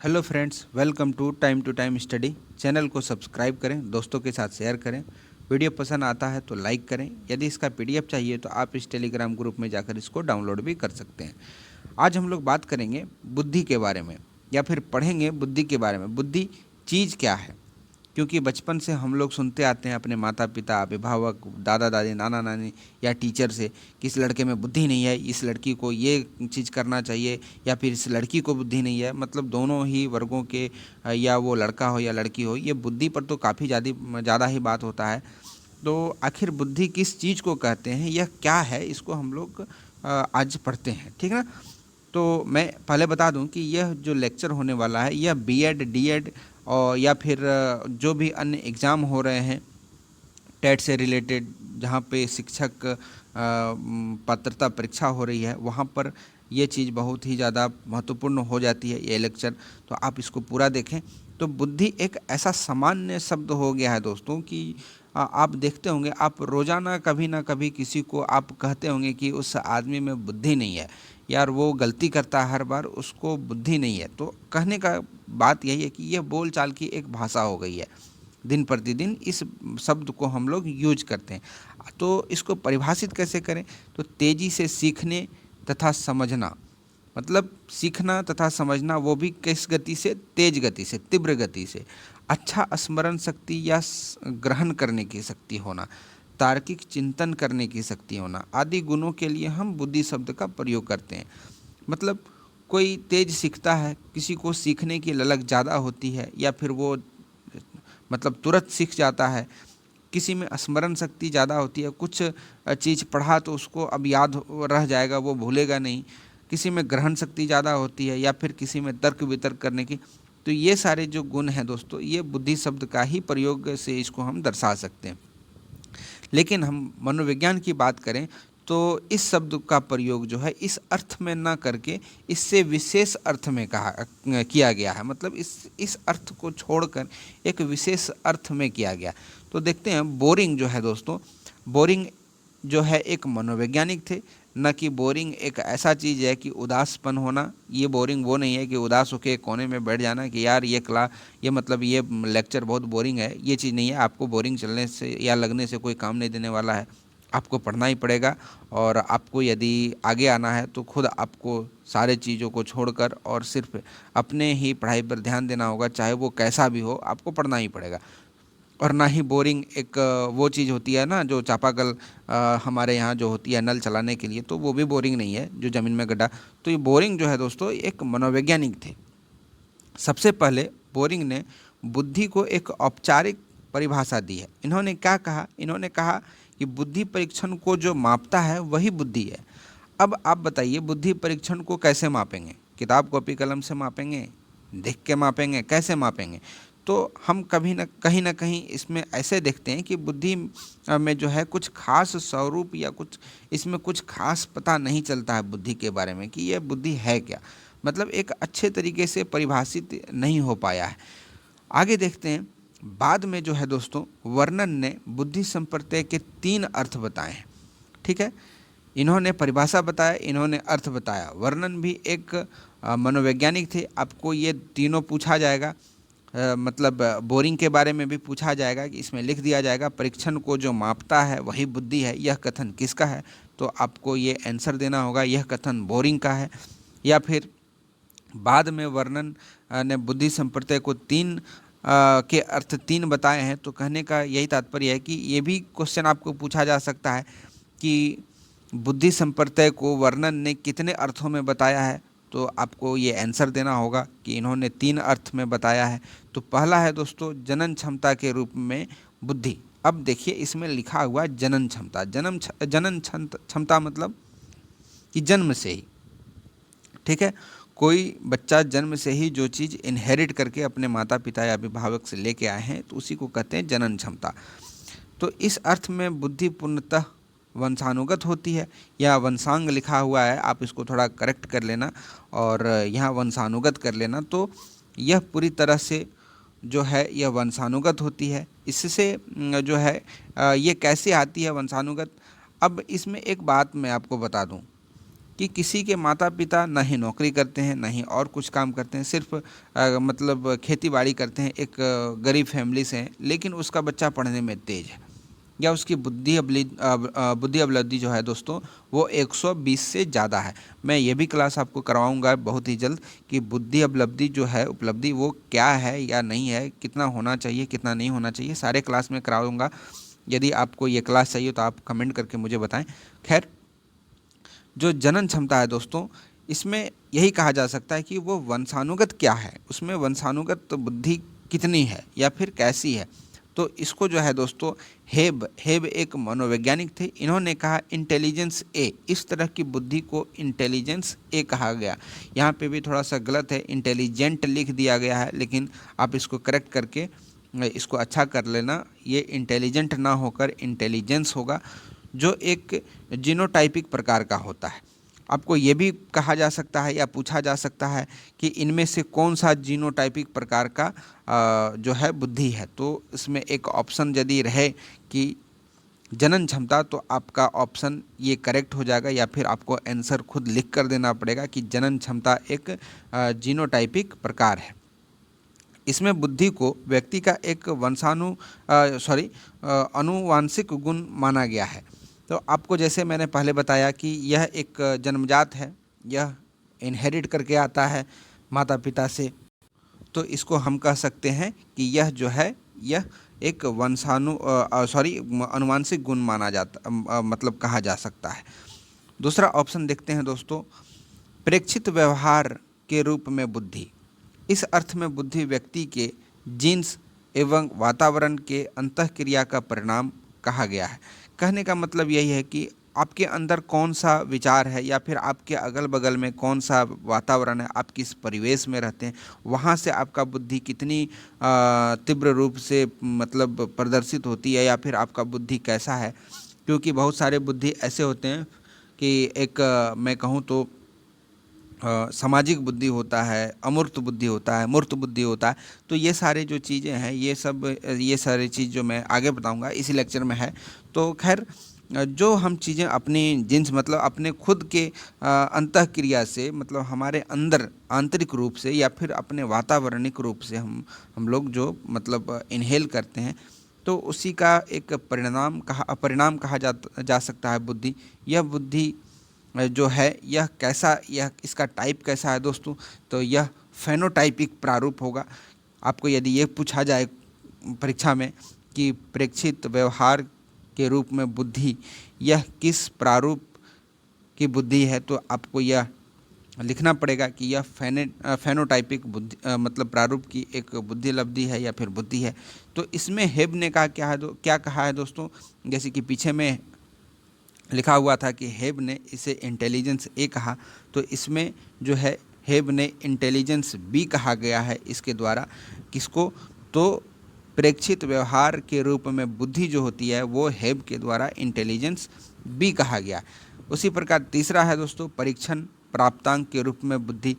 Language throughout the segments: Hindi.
Hello friends, welcome to time study. Channel को सब्सक्राइब करें, दोस्तों के साथ शेयर करें। वीडियो पसंद आता है तो लाइक करें। यदि इसका पीडीएफ चाहिए तो आप इस टेलीग्राम ग्रुप में जाकर इसको डाउनलोड भी कर सकते हैं। आज हम लोग बात करेंगे बुद्धि के बारे में, या फिर पढ़ेंगे बुद्धि के बारे में। बुद्धि चीज़ क्या है? क्योंकि बचपन से हम लोग सुनते आते हैं अपने माता पिता, अभिभावक, दादा दादी, नाना नानी या टीचर से कि इस लड़के में बुद्धि नहीं है, इस लड़की को ये चीज़ करना चाहिए, या फिर इस लड़की को बुद्धि नहीं है। मतलब दोनों ही वर्गों के, या वो लड़का हो या लड़की हो, ये बुद्धि पर तो काफ़ी ज़्यादा ही बात होता है। तो आखिर बुद्धि किस चीज़ को कहते हैं, यह क्या है, इसको हम लोग आज पढ़ते हैं, ठीक है ना। तो मैं पहले बता दूं कि यह जो लेक्चर होने वाला है, यह बीएड, डीएड और या फिर जो भी अन्य एग्ज़ाम हो रहे हैं टेट से रिलेटेड, जहाँ पे शिक्षक पात्रता परीक्षा हो रही है, वहाँ पर ये चीज़ बहुत ही ज़्यादा महत्वपूर्ण हो जाती है, ये लेक्चर। तो आप इसको पूरा देखें। तो बुद्धि एक ऐसा सामान्य शब्द हो गया है दोस्तों कि आप देखते होंगे, आप रोज़ाना कभी ना कभी किसी को आप कहते होंगे कि उस आदमी में बुद्धि नहीं है, यार वो गलती करता है हर बार, उसको बुद्धि नहीं है। तो कहने का बात यही है कि यह बोल चाल की एक भाषा हो गई है। दिन प्रतिदिन इस शब्द को हम लोग यूज करते हैं। तो इसको परिभाषित कैसे करें? तो तेज़ी से सीखने तथा समझना, मतलब सीखना तथा समझना, वो भी किस गति से? तेज गति से, तीव्र गति से। अच्छा स्मरण शक्ति या ग्रहण करने की शक्ति होना, तार्किक चिंतन करने की शक्ति होना आदि गुणों के लिए हम बुद्धि शब्द का प्रयोग करते हैं। मतलब कोई तेज सीखता है, किसी को सीखने की ललक ज़्यादा होती है, या फिर वो मतलब तुरंत सीख जाता है। किसी में स्मरण शक्ति ज़्यादा होती है, कुछ चीज़ पढ़ा तो उसको अब याद रह जाएगा, वो भूलेगा नहीं। किसी में ग्रहण शक्ति ज़्यादा होती है, या फिर किसी में तर्क वितर्क करने की। तो ये सारे जो गुण हैं दोस्तों, ये बुद्धि शब्द का ही प्रयोग से इसको हम दर्शा सकते हैं। लेकिन हम मनोविज्ञान की बात करें तो इस शब्द का प्रयोग जो है इस अर्थ में ना करके इससे विशेष अर्थ में किया गया है। मतलब इस अर्थ को छोड़कर एक विशेष अर्थ में किया गया। तो देखते हैं बोरिंग जो है दोस्तों, बोरिंग जो है एक मनोवैज्ञानिक थे, न कि बोरिंग एक ऐसा चीज़ है कि उदासपन होना। ये बोरिंग वो नहीं है कि उदास होकर कोने में बैठ जाना कि यार ये मतलब ये लेक्चर बहुत बोरिंग है। ये चीज़ नहीं है। आपको बोरिंग चलने से या लगने से कोई काम नहीं देने वाला है। आपको पढ़ना ही पड़ेगा, और आपको यदि आगे आना है तो खुद आपको सारे चीज़ों को छोड़कर और सिर्फ अपने ही पढ़ाई पर ध्यान देना होगा, चाहे वो कैसा भी हो, आपको पढ़ना ही पड़ेगा। और ना ही बोरिंग एक वो चीज़ होती है ना, जो चापाकल हमारे यहाँ जो होती है नल चलाने के लिए, तो वो भी बोरिंग नहीं है, जो ज़मीन में गड्ढा। तो ये बोरिंग जो है दोस्तों एक मनोवैज्ञानिक थे। सबसे पहले बोरिंग ने बुद्धि को एक औपचारिक परिभाषा दी है। इन्होंने क्या कहा? इन्होंने कहा कि बुद्धि परीक्षण को जो मापता है वही बुद्धि है। अब आप बताइए, बुद्धि परीक्षण को कैसे मापेंगे? किताब कॉपी कलम से मापेंगे? देख के मापेंगे? कैसे मापेंगे? तो हम कहीं ना कहीं इसमें ऐसे देखते हैं कि बुद्धि में जो है कुछ खास स्वरूप या कुछ इसमें कुछ खास पता नहीं चलता है बुद्धि के बारे में कि यह बुद्धि है क्या। मतलब एक अच्छे तरीके से परिभाषित नहीं हो पाया है। आगे देखते हैं। बाद में जो है दोस्तों, वर्णन ने बुद्धि संप्रत्यय के 3 अर्थ बताए हैं। ठीक है, इन्होंने परिभाषा बताया, इन्होंने अर्थ बताया। वर्णन भी एक मनोवैज्ञानिक थे। आपको ये तीनों पूछा जाएगा। मतलब बोरिंग के बारे में भी पूछा जाएगा कि इसमें लिख दिया जाएगा परीक्षण को जो मापता है वही बुद्धि है, यह कथन किसका है? तो आपको ये आंसर देना होगा, यह कथन बोरिंग का है। या फिर बाद में वर्णन ने बुद्धि संप्रत्यय को 3 के अर्थ 3 बताए हैं। तो कहने का यही तात्पर्य है कि ये भी क्वेश्चन आपको पूछा जा सकता है कि बुद्धि संप्रत्यय को वर्णन ने कितने अर्थों में बताया है। तो आपको ये आंसर देना होगा कि इन्होंने 3 अर्थ में बताया है। तो पहला है दोस्तों जनन क्षमता के रूप में बुद्धि। अब देखिए इसमें लिखा हुआ जनन क्षमता। जनन क्षमता मतलब कि जन्म से ही, ठीक है, कोई बच्चा जन्म से ही जो चीज़ इनहेरिट करके अपने माता पिता या अभिभावक से लेके आए हैं तो उसी को कहते हैं जनन क्षमता। तो इस अर्थ में बुद्धि पूर्णतः वंशानुगत होती है, या वंशांग लिखा हुआ है, आप इसको थोड़ा करेक्ट कर लेना और यहाँ वंशानुगत कर लेना। तो यह पूरी तरह से जो है यह वंशानुगत होती है। इससे जो है ये कैसे आती है वंशानुगत? अब इसमें एक बात मैं आपको बता दूं कि किसी के माता पिता न ही नौकरी करते हैं, न ही और कुछ काम करते हैं, सिर्फ मतलब खेती बाड़ी करते हैं, एक गरीब फैमिली से हैं, लेकिन उसका बच्चा पढ़ने में तेज है, या उसकी बुद्धि उपलब्धि जो है दोस्तों वो 120 से ज़्यादा है। मैं ये भी क्लास आपको करवाऊंगा बहुत ही जल्द कि बुद्धि उपलब्धि जो है, उपलब्धि वो क्या है या नहीं है, कितना होना चाहिए, कितना नहीं होना चाहिए, सारे क्लास में कराऊंगा। यदि आपको ये क्लास चाहिए तो आप कमेंट करके मुझे बताएं। खैर, जो जनन क्षमता है दोस्तों, इसमें यही कहा जा सकता है कि वो वंशानुगत क्या है, उसमें वंशानुगत बुद्धि कितनी है या फिर कैसी है। तो इसको जो है दोस्तों हेब एक मनोवैज्ञानिक थे, इन्होंने कहा इंटेलिजेंस ए, इस तरह की बुद्धि को इंटेलिजेंस ए कहा गया। यहाँ पे भी थोड़ा सा गलत है, इंटेलिजेंट लिख दिया गया है, लेकिन आप इसको करेक्ट करके इसको अच्छा कर लेना। ये इंटेलिजेंट ना होकर इंटेलिजेंस होगा, जो एक जीनोटाइपिक प्रकार का होता है। आपको ये भी कहा जा सकता है या पूछा जा सकता है कि इनमें से कौन सा जीनोटाइपिक प्रकार का जो है बुद्धि है। तो इसमें एक ऑप्शन यदि रहे कि जनन क्षमता, तो आपका ऑप्शन ये करेक्ट हो जाएगा, या फिर आपको आंसर खुद लिख कर देना पड़ेगा कि जनन क्षमता एक जीनोटाइपिक प्रकार है। इसमें बुद्धि को व्यक्ति का एक अनुवांशिक गुण माना गया है। तो आपको जैसे मैंने पहले बताया कि यह एक जन्मजात है, यह इनहेरिट करके आता है माता पिता से, तो इसको हम कह सकते हैं कि यह जो है यह एक अनुवांशिक गुण माना जाता मतलब कहा जा सकता है। दूसरा ऑप्शन देखते हैं दोस्तों, प्रेक्षित व्यवहार के रूप में बुद्धि। इस अर्थ में बुद्धि व्यक्ति के जीन्स एवं वातावरण के अंतःक्रिया का परिणाम कहा गया है। कहने का मतलब यही है कि आपके अंदर कौन सा विचार है, या फिर आपके अगल बगल में कौन सा वातावरण है, आप किस परिवेश में रहते हैं, वहाँ से आपका बुद्धि कितनी तीव्र रूप से मतलब प्रदर्शित होती है, या फिर आपका बुद्धि कैसा है। क्योंकि बहुत सारे बुद्धि ऐसे होते हैं कि एक मैं कहूँ तो सामाजिक बुद्धि होता है, अमूर्त बुद्धि होता है, मूर्त बुद्धि होता है। तो ये सारे जो चीज़ें हैं, ये सारी चीज़ जो मैं आगे बताऊंगा इसी लेक्चर में है। तो खैर, जो हम चीज़ें अपनी जिन्स मतलब अपने खुद के अंतःक्रिया से, मतलब हमारे अंदर आंतरिक रूप से या फिर अपने वातावरणिक रूप से हम लोग जो मतलब इनहेल करते हैं, तो उसी का एक परिणाम कहा जा सकता है बुद्धि। यह बुद्धि जो है यह इसका टाइप कैसा है दोस्तों, तो यह फेनोटाइपिक प्रारूप होगा। आपको यदि ये पूछा जाए परीक्षा में कि प्रेक्षित व्यवहार के रूप में बुद्धि यह किस प्रारूप की बुद्धि है, तो आपको यह लिखना पड़ेगा कि यह फेनोटाइपिक बुद्धि मतलब प्रारूप की एक बुद्धि लब्धि है या फिर बुद्धि है। तो इसमें हेब ने क्या कहा है दोस्तों, जैसे कि पीछे में लिखा हुआ था कि हेब ने इसे इंटेलिजेंस ए कहा, तो इसमें जो है हेब ने इंटेलिजेंस बी कहा गया है इसके द्वारा। किसको, तो प्रेक्षित व्यवहार के रूप में बुद्धि जो होती है वो हेब के द्वारा इंटेलिजेंस बी कहा गया। उसी प्रकार तीसरा है दोस्तों, परीक्षण प्राप्तांक के रूप में बुद्धि।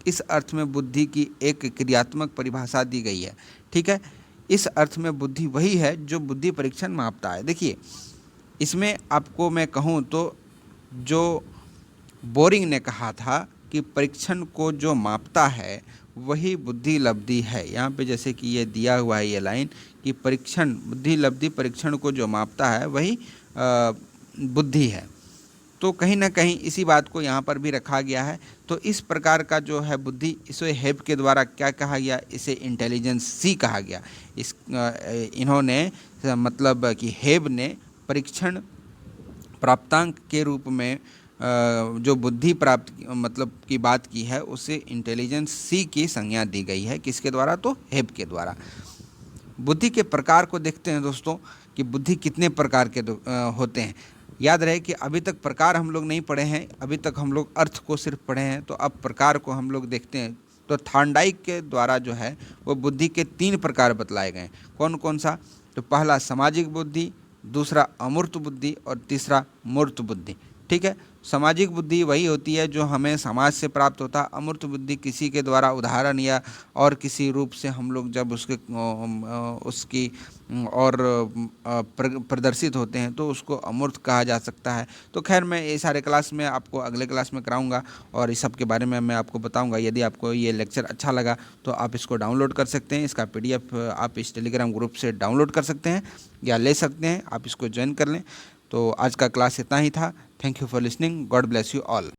इस अर्थ में बुद्धि की एक क्रियात्मक परिभाषा दी गई है। ठीक है, इस अर्थ में बुद्धि वही है जो बुद्धि परीक्षण मापता है। देखिए, इसमें आपको मैं कहूँ तो जो बोरिंग ने कहा था कि परीक्षण को जो मापता है वही बुद्धि लब्धि है। यहाँ पे जैसे कि ये दिया हुआ है ये लाइन कि बुद्धि लब्धि परीक्षण को जो मापता है वही बुद्धि है। तो कहीं ना कहीं इसी बात को यहाँ पर भी रखा गया है। तो इस प्रकार का जो है बुद्धि, इसे हेब के द्वारा क्या कहा गया, इसे इंटेलिजेंस सी कहा गया। इन्होंने मतलब कि हेब ने परीक्षण प्राप्तांक के रूप में जो बुद्धि प्राप्त मतलब की बात की है उसे इंटेलिजेंस सी की संज्ञा दी गई है। किसके द्वारा, तो हेब के द्वारा। बुद्धि के प्रकार को देखते हैं दोस्तों कि बुद्धि कितने प्रकार के होते हैं। याद रहे कि अभी तक प्रकार हम लोग नहीं पढ़े हैं, अभी तक हम लोग अर्थ को सिर्फ पढ़े हैं। तो अब प्रकार को हम लोग देखते हैं। तो थॉर्नडाइक के द्वारा जो है वो बुद्धि के 3 प्रकार बतलाए गए। कौन कौन सा, तो पहला सामाजिक बुद्धि, दूसरा अमूर्त बुद्धि और तीसरा मूर्त बुद्धि। ठीक है, सामाजिक बुद्धि वही होती है जो हमें समाज से प्राप्त होता है। अमूर्त बुद्धि किसी के द्वारा उदाहरण या और किसी रूप से हम लोग जब उसकी और प्रदर्शित होते हैं तो उसको अमूर्त कहा जा सकता है। तो खैर मैं ये सारे क्लास में आपको अगले क्लास में कराऊंगा और इस सब के बारे में मैं आपको बताऊंगा। यदि आपको ये लेक्चर अच्छा लगा तो आप इसको डाउनलोड कर सकते हैं। इसका PDF आप इस टेलीग्राम ग्रुप से डाउनलोड कर सकते हैं या ले सकते हैं। आप इसको ज्वाइन कर लें। तो आज का क्लास इतना ही था। Thank you for listening. God bless you all.